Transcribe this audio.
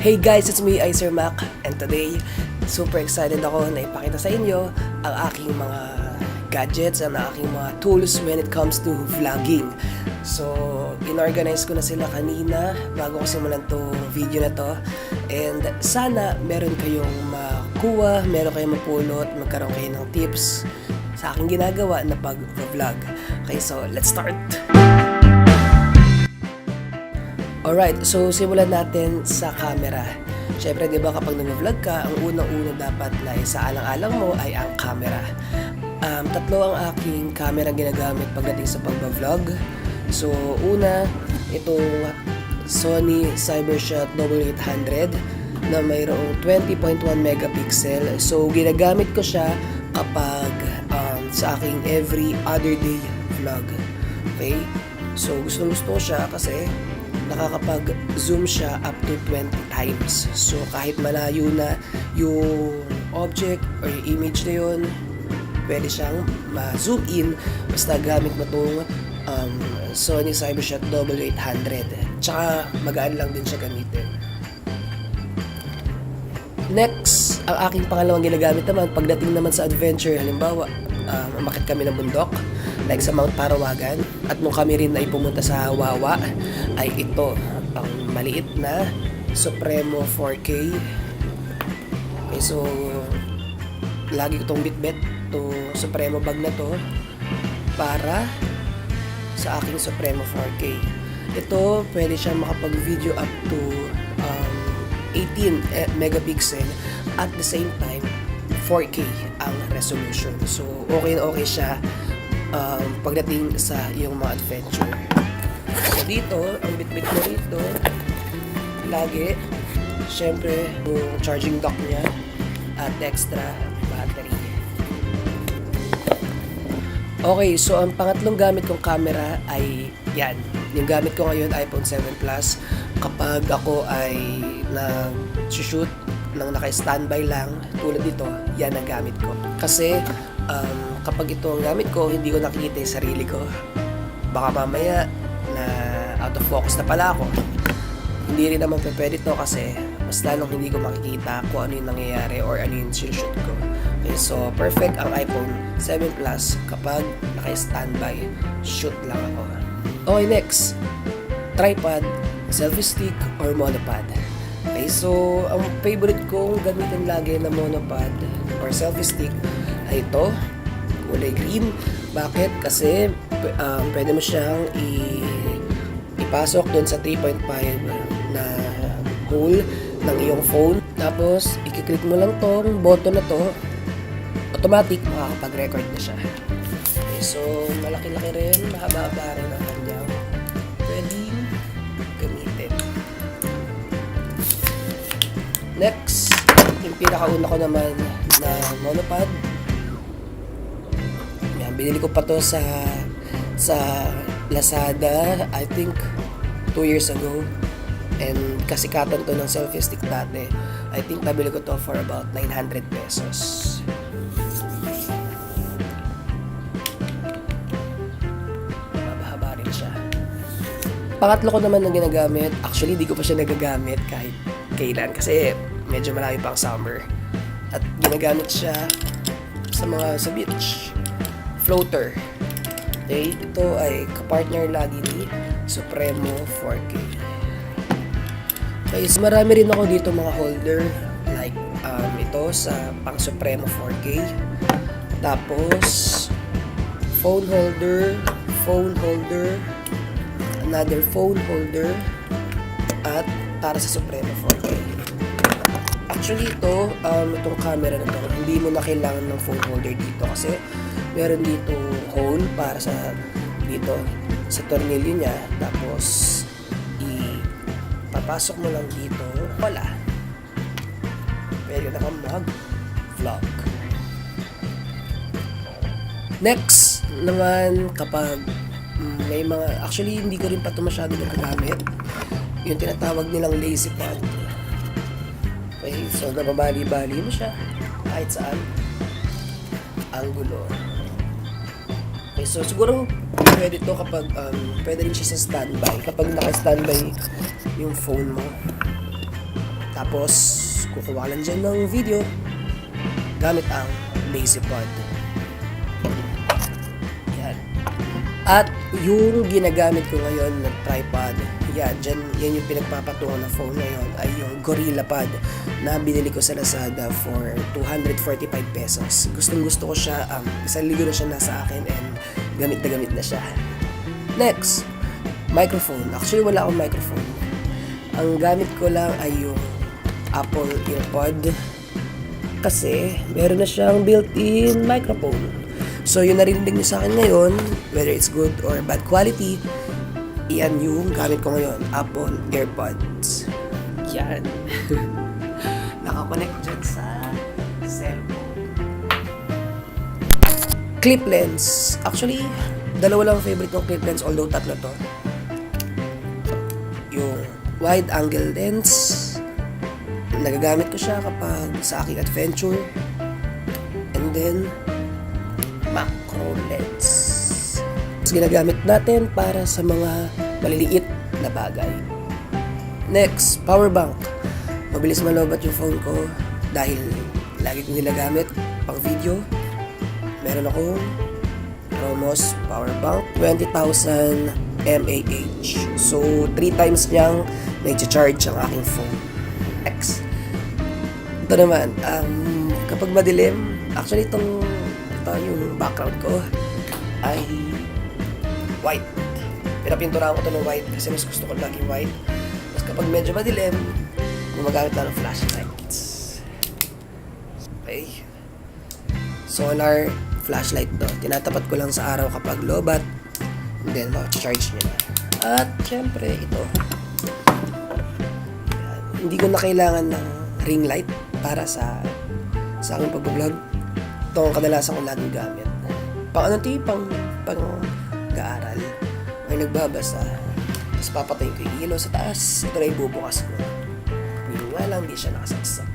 Hey guys, it's me, iSirMac, and today, super excited ako na ipakita sa inyo ang aking mga gadgets and aking mga tools when it comes to vlogging. So, inorganize ko na sila kanina bago ko simulan tong video na to. And sana meron kayong makuha, meron kayong mapulot, magkaroon kayo ng tips sa aking ginagawa na pag-vlog. Okay, so let's start! Alright, so simulan natin sa camera. Siyempre, di ba kapag nag-vlog ka, ang unang-una dapat na isaalang-alang mo ay ang camera. Tatlo ang aking camera ginagamit pagdating sa pag-vlog. So, una, itong Sony Cybershot 8800 na mayroong 20.1 megapixel. So, ginagamit ko siya kapag sa aking every other day vlog. Okay? So, gusto ko siya kasi nakakapag-zoom siya up to 20 times. So, kahit malayo na yung object or yung image na yun, pwede siyang ma-zoom in basta gamit mo itong Sony Cybershot 8800. Tsaka, magaan lang din siya gamitin. Next, ang aking pangalawang ginagamit naman, pagdating naman sa adventure, halimbawa, umakyat kami ng bundok, like sa Mount Parawagan, at nung kami rin ay pumunta sa Wawa, ay ito, ang maliit na Supremo 4K. Okay, so, lagi ko itong bitbit, to Supremo bag na to, para sa aking Supremo 4K. Ito, pwede siya makapag-video up to 18 megapixel at the same time 4K ang resolution. So, okay na okay siya pagdating sa iyong mga adventure. So, dito, ang bitbit mo rito, lagi, syempre, yung charging dock niya at extra battery. Okay, so ang pangatlong gamit kong camera ay yan. Yung gamit ko ngayon, iPhone 7 Plus. Kapag ako ay nag-shoot nang naka-standby lang, tulad dito, yan ang gamit ko. Kasi, kapag ito ang gamit ko, hindi ko nakikita yung sarili ko. Baka mamaya na out of focus na pala ako. Hindi rin naman pwede ito kasi mas lalong hindi ko makikita kung ano yung nangyayari or ano yung shoot ko. Okay, so perfect ang iPhone 7 Plus kapag naka-standby, shoot lang ako. Okay, next, tripod, selfie stick, or monopod. Okay, so ang favorite kong gamitin lagi na monopod or selfie stick ay ito, kulay green. Bakit? Kasi pwede mo siyang ipasok dun sa 3.5 na hole ng iyong phone. Tapos, i-click mo lang tong button na to, automatic makakapag-record na siya. Okay, so malaki-laki rin, mahaba-haba rin ang kanyang pwedeng gamitin. Next, yung pinakauna ko naman na monopod. Yan, binili ko pa to sa Lazada, I think 2 years ago. And kasikatan to ng selfie stick dati. I think nabili ko to for about 900 pesos. Mahaba rin siya. Pangatlo ko naman na ginagamit, actually di ko pa siya nagagamit kahit kailan kasi medyo malayo pa ang summer. At ginagamit siya sa beach. Floater. Okay, ito ay kapartner lagi ni Supremo 4K. Okay, so marami rin ako dito mga holder like ito sa pang Supremo 4K. Tapos phone holder, another phone holder, at para sa Supremo 4K. Actually ito, itong camera na to, hindi mo na kailangan ng phone holder dito kasi meron dito hole para sa dito sa tornilyo niya, tapos papasok mo lang dito, wala, pwede na kang mag-vlog. Next naman, kapag may mga, actually hindi ko rin pa ito masyado nagagamit, yung tinatawag nilang lazy pad. Okay, so nababali-bali mo siya kahit saan angulo. Okay, so siguro pwede to kapag pwede rin siya sa standby, kapag naka-standby yung phone mo. Tapos, kukuha lang dyan ng video gamit ang lazy pod. Yan. At yung ginagamit ko ngayon na tripod, yan yung pinagpapatungan ng phone ngayon ay yung Gorilla Pod na binili ko sa Lazada for 245 pesos. Gustong gusto ko siya, isang linggo na siya nasa akin and gamit na siya. Next, microphone. Actually, wala akong microphone. Ang gamit ko lang ay yung Apple EarPod kasi meron na siyang built-in microphone. So, yung narinig niyo sa akin ngayon, whether it's good or bad quality, iyan yung gamit ko ngayon, Apple EarPods. Yan. Nakakonect dyan sa cellphone. Clip lens. Actually, dalawa lang favorite kong clip lens, although tatlo to. Yung wide angle lens, nagagamit ko siya kapag sa aking adventure. And then, macro lens. Tapos ginagamit natin para sa mga maliliit na bagay. Next, power bank. Mabilis malobat yung phone ko dahil lagi kong ginagamit pang video. Meron akong Promos power bank, 20,000 mAh. So, 3 times niyang nai-charge ang aking phone. Next. Ito naman, kapag madilim, actually ito yung background ko ay white. Pinapinturahan ko ito ng white kasi mas gusto ko laging white. Tapos kapag medyo madilim, gumagamit na ng flashlights. Okay. Solar flashlight to. Tinatapat ko lang sa araw kapag lobat. And then, charge nyo na. At, syempre, ito. Yan. Hindi ko na kailangan ng ring light para sa aking pag-vlog. Ito ang kadalasan ko laging gamit. Pang pang-gaaral. May nagbabasa. Tapos papatayin ko yung ilaw sa taas. Ito na ibubukas ko. Hindi nga lang, hindi siya nakasaksak.